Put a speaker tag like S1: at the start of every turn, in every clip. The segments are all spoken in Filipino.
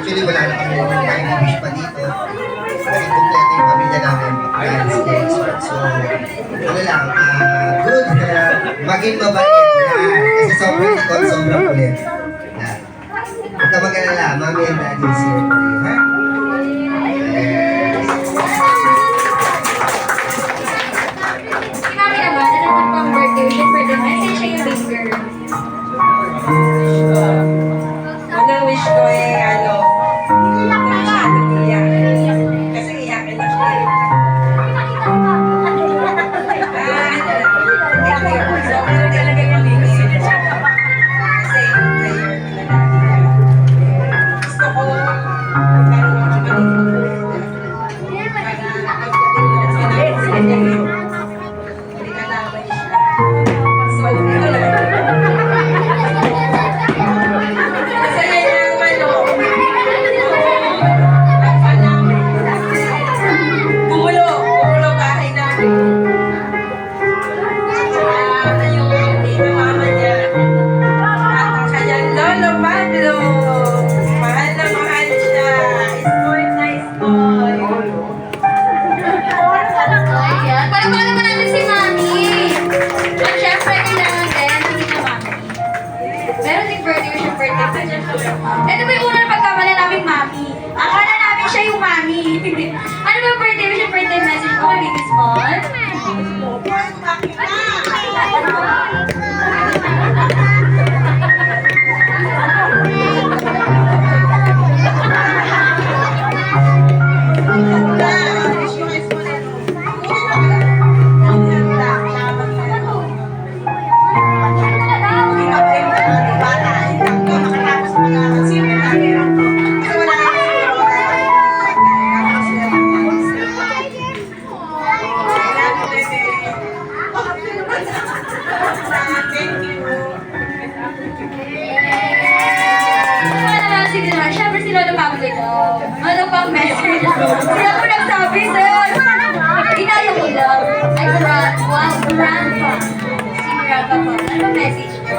S1: Actually, wala na kami kahit wish pa dito. Kasi kompleto yung pamilya namin. So, ano lang, good, maging mabait. Kasi sobrang ikot, sobrang kulit. Huwag ka mag-alala, Mami and Daddy is here for you, ha?
S2: Si Mami naman, ano naman pang birthday? Birthday message siya yung big girl.
S3: Unang wish ko hindi na masyadong iyak. Kasi iyakin na siya. So, talaga yung mamimigay na siya. Kasi yung prayer ko na gusto ko, meron yung kimaling ko. Para pagkatulad sa kanya, hindi ka naman siya. So, ito lang.
S2: Ayan. Palakpakan naman natin si Mami. At syempre, kailangan din, hindi na Mami. Meron din birthday or siya birthday. Ito ba yung unang pagkamala namin Mami? Akala namin siya yung Mami. Ano ba birthday or siya birthday message mo kay Baby Small? Sige naman, syempre si Lola Pablo daw. Ano pang message? Sila po nagsabi, sir. Inayo ko lang. Ay, grandpa. Si grandpa po. Ano pang message niyo?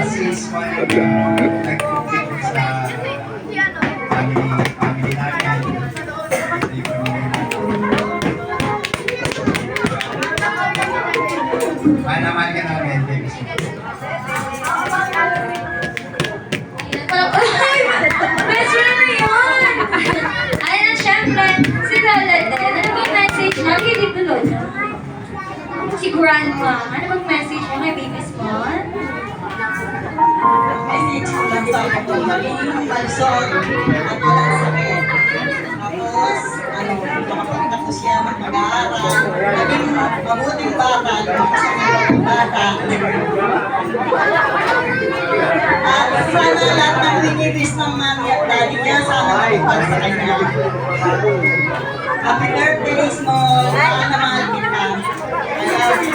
S1: Sis, nag-focus sa family natin. Mahal ka namin, baby.
S2: Best friend na yun! Ayun na, syempre, si Lola din. Ano bang message niya? Kay Dito Lola. Si Grandma. Ano bang message niya kay Baby Small?
S3: Message ko lang sa ako, maging palsor at walang sakit. Tapos, makapagtapos siya, mag-aaral, maging mabuting bata, lumakas ang mabuting bata. At sana lahat ng winibis ng mami at daddy niya, sana matupad sa kanya. Happy birthday, Small! Mahal na mahal kita. I love you.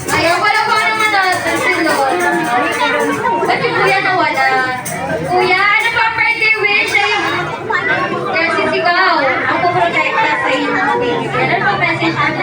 S2: Ayaw, wala pa naman natin si Lola. Ba't yung kuya nawala? Kuya, ano pa birthday wish? Kasi ikaw, ang puprotekta sa iyo ng baby. Ano pa message namin